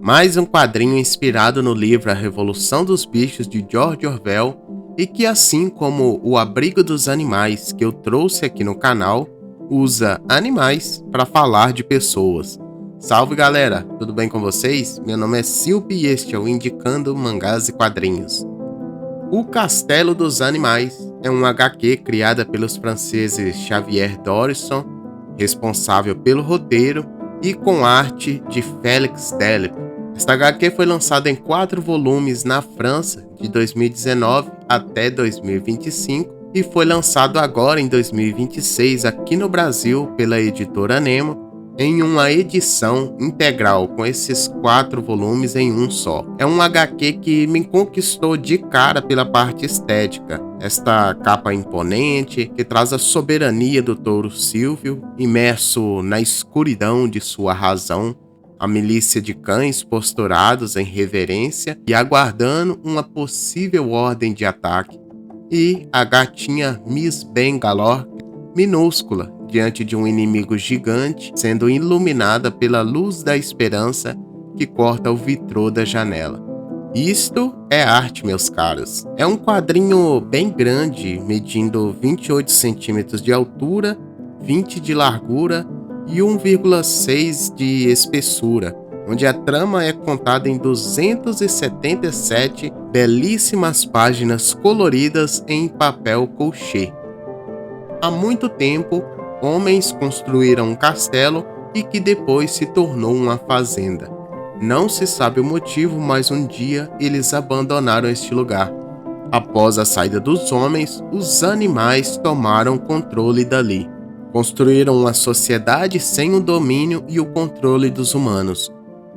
Mais um quadrinho inspirado no livro A Revolução dos Bichos de George Orwell e que, assim como O Abrigo dos Animais que eu trouxe aqui no canal, usa animais para falar de pessoas. Salve galera, tudo bem com vocês? Meu nome é Silpi e este é o Indicando Mangás e Quadrinhos. O Castelo dos Animais é um HQ criada pelos franceses Xavier Dorisson, responsável pelo roteiro, e com arte de Félix Delp. Esta HQ foi lançada em 4 volumes na França de 2019 até 2025 e foi lançado agora em 2026 aqui no Brasil pela editora Nemo em uma edição integral com esses 4 volumes em um só. É um HQ que me conquistou de cara pela parte estética. Esta capa imponente que traz a soberania do touro Silvio, imerso na escuridão de sua razão, a milícia de cães posturados em reverência e aguardando uma possível ordem de ataque, e a gatinha Miss Bangalore, minúscula, diante de um inimigo gigante, sendo iluminada pela luz da esperança que corta o vitrô da janela. Isto é arte, meus caros. É um quadrinho bem grande, medindo 28 centímetros de altura, 20 de largura e 1,6 de espessura, onde a trama é contada em 277 belíssimas páginas coloridas em papel colchê. Há muito tempo, homens construíram um castelo e que depois se tornou uma fazenda. Não se sabe o motivo, mas um dia eles abandonaram este lugar. Após a saída dos homens, os animais tomaram controle dali. Construíram uma sociedade sem o domínio e o controle dos humanos.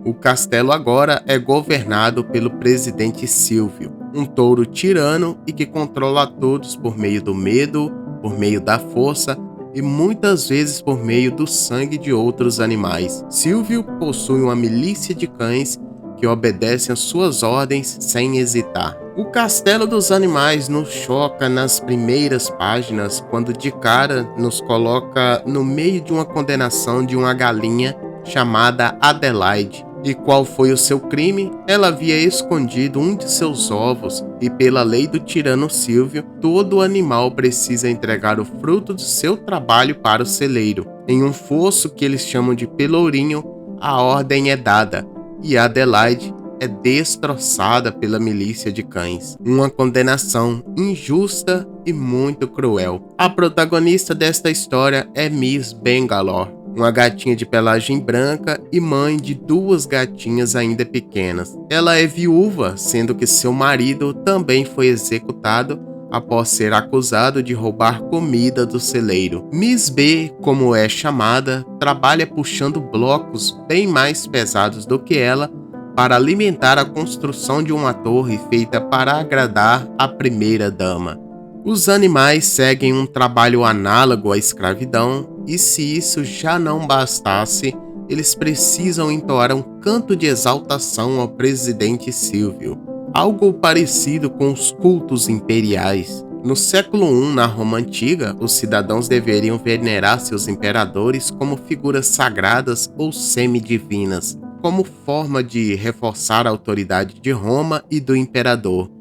O castelo agora é governado pelo presidente Silvio, um touro tirano e que controla todos por meio do medo, por meio da força e muitas vezes por meio do sangue de outros animais. Silvio possui uma milícia de cães que obedecem às suas ordens sem hesitar. O Castelo dos Animais nos choca nas primeiras páginas quando de cara nos coloca no meio de uma condenação de uma galinha chamada Adelaide. E qual foi o seu crime? Ela havia escondido um de seus ovos e, pela lei do tirano Silvio, todo animal precisa entregar o fruto do seu trabalho para o celeiro. Em um fosso que eles chamam de pelourinho, a ordem é dada e Adelaide é destroçada pela milícia de cães. Uma condenação injusta e muito cruel. A protagonista desta história é Miss Bangalore, uma gatinha de pelagem branca e mãe de 2 gatinhas ainda pequenas. Ela é viúva, sendo que seu marido também foi executado após ser acusado de roubar comida do celeiro. Miss B, como é chamada, trabalha puxando blocos bem mais pesados do que ela para alimentar a construção de uma torre feita para agradar a primeira-dama. Os animais seguem um trabalho análogo à escravidão, e se isso já não bastasse, eles precisam entoar um canto de exaltação ao presidente Silvio, algo parecido com os cultos imperiais. No século I, na Roma Antiga, os cidadãos deveriam venerar seus imperadores como figuras sagradas ou semidivinas, como forma de reforçar a autoridade de Roma e do imperador,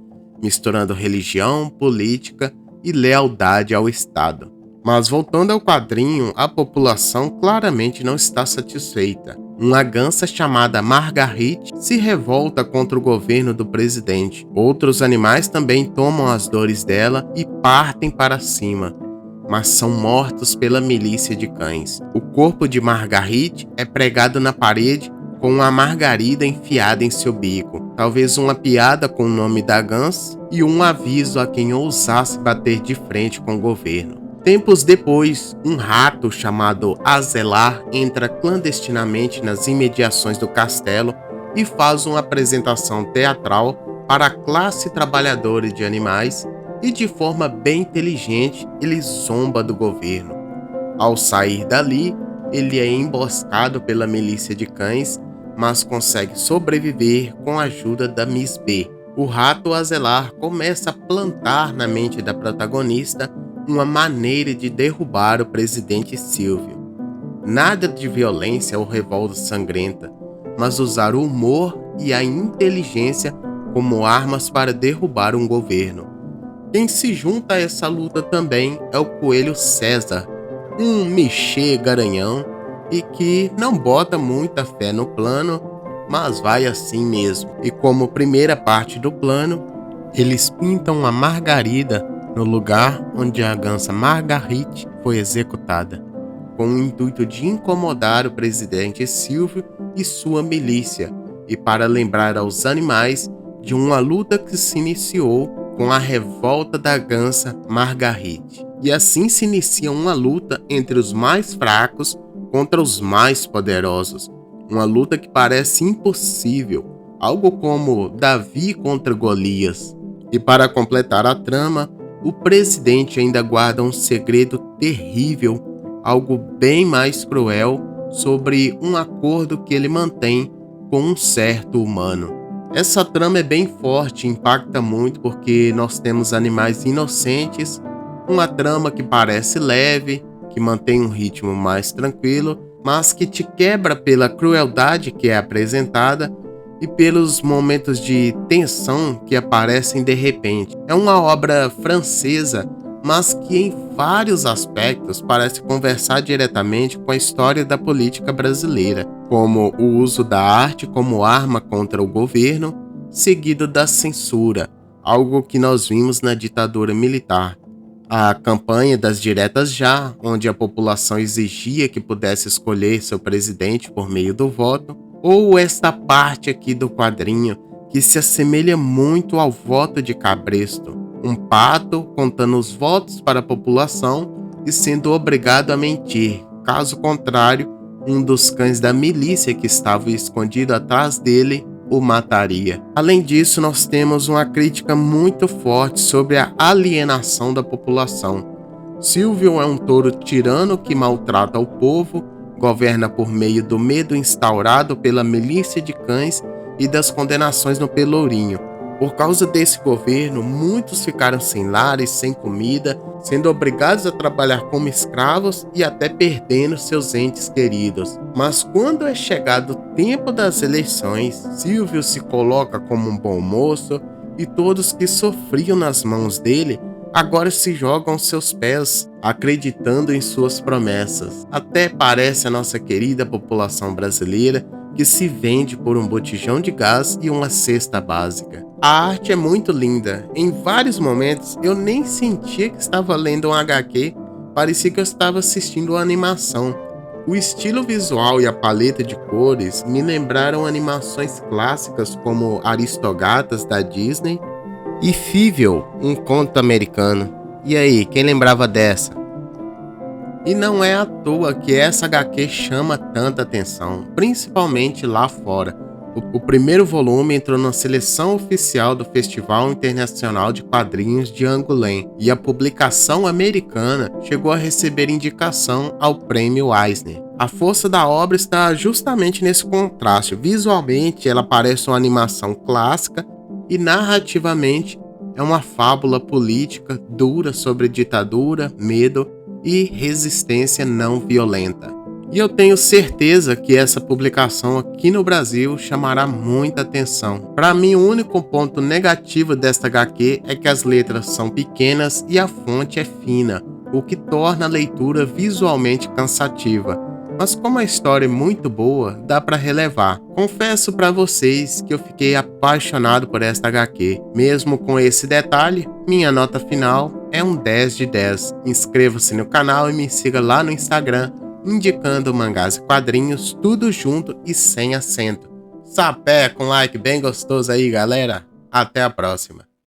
misturando religião, política e lealdade ao Estado. Mas voltando ao quadrinho, a população claramente não está satisfeita. Uma gansa chamada Marguerite se revolta contra o governo do presidente. Outros animais também tomam as dores dela e partem para cima, mas são mortos pela milícia de cães. O corpo de Marguerite é pregado na parede com uma margarida enfiada em seu bico, talvez uma piada com o nome da gansa e um aviso a quem ousasse bater de frente com o governo. Tempos depois, um rato chamado Azelar entra clandestinamente nas imediações do castelo e faz uma apresentação teatral para a classe trabalhadora de animais e, de forma bem inteligente, ele zomba do governo. Ao sair dali, ele é emboscado pela milícia de cães, mas consegue sobreviver com a ajuda da Miss B. O rato Azelar começa a plantar na mente da protagonista uma maneira de derrubar o presidente Silvio. Nada de violência ou revolta sangrenta, mas usar o humor e a inteligência como armas para derrubar um governo. Quem se junta a essa luta também é o Coelho César, um Michê garanhão e que não bota muita fé no plano, mas vai assim mesmo. E como primeira parte do plano, eles pintam a Margarida no lugar onde a gansa Margarite foi executada, com o intuito de incomodar o presidente Silvio e sua milícia, e para lembrar aos animais de uma luta que se iniciou com a revolta da gansa Margarite. E assim se inicia uma luta entre os mais fracos contra os mais poderosos, uma luta que parece impossível, algo como Davi contra Golias. E para completar a trama, o presidente ainda guarda um segredo terrível, algo bem mais cruel, sobre um acordo que ele mantém com um certo humano. Essa trama é bem forte e impacta muito porque nós temos animais inocentes, uma trama que parece leve, que mantém um ritmo mais tranquilo, mas que te quebra pela crueldade que é apresentada e pelos momentos de tensão que aparecem de repente. É uma obra francesa, mas que em vários aspectos parece conversar diretamente com a história da política brasileira, como o uso da arte como arma contra o governo, seguido da censura, algo que nós vimos na ditadura militar. A campanha das diretas já, onde a população exigia que pudesse escolher seu presidente por meio do voto, ou esta parte aqui do quadrinho que se assemelha muito ao voto de Cabresto, um pato contando os votos para a população e sendo obrigado a mentir, caso contrário, um dos cães da milícia que estava escondido atrás dele o mataria. Além disso, nós temos uma crítica muito forte sobre a alienação da população. Silvio é um touro tirano que maltrata o povo, governa por meio do medo instaurado pela milícia de cães e das condenações no Pelourinho. Por causa desse governo, muitos ficaram sem lar e sem comida, sendo obrigados a trabalhar como escravos e até perdendo seus entes queridos. Mas quando é chegado o tempo das eleições, Silvio se coloca como um bom moço e todos que sofriam nas mãos dele agora se jogam aos seus pés, acreditando em suas promessas. Até parece a nossa querida população brasileira que se vende por um botijão de gás e uma cesta básica. A arte é muito linda. Em vários momentos eu nem sentia que estava lendo um HQ, parecia que eu estava assistindo uma animação. O estilo visual e a paleta de cores me lembraram animações clássicas como Aristogatas da Disney e Fievel, um conto americano. E aí, quem lembrava dessa? E não é à toa que essa HQ chama tanta atenção, principalmente lá fora. O primeiro volume entrou na seleção oficial do Festival Internacional de Quadrinhos de Angoulême e a publicação americana chegou a receber indicação ao Prêmio Eisner. A força da obra está justamente nesse contraste. Visualmente, ela parece uma animação clássica e narrativamente é uma fábula política dura sobre ditadura, medo e resistência não violenta. E eu tenho certeza que essa publicação aqui no Brasil chamará muita atenção. Para mim, o único ponto negativo desta HQ é que as letras são pequenas e a fonte é fina, o que torna a leitura visualmente cansativa. Mas como a história é muito boa, dá para relevar. Confesso para vocês que eu fiquei apaixonado por esta HQ. Mesmo com esse detalhe, minha nota final é um 10 de 10. Inscreva-se no canal e me siga lá no Instagram, indicando mangás e quadrinhos, tudo junto e sem acento. Sapé com like bem gostoso aí, galera. Até a próxima.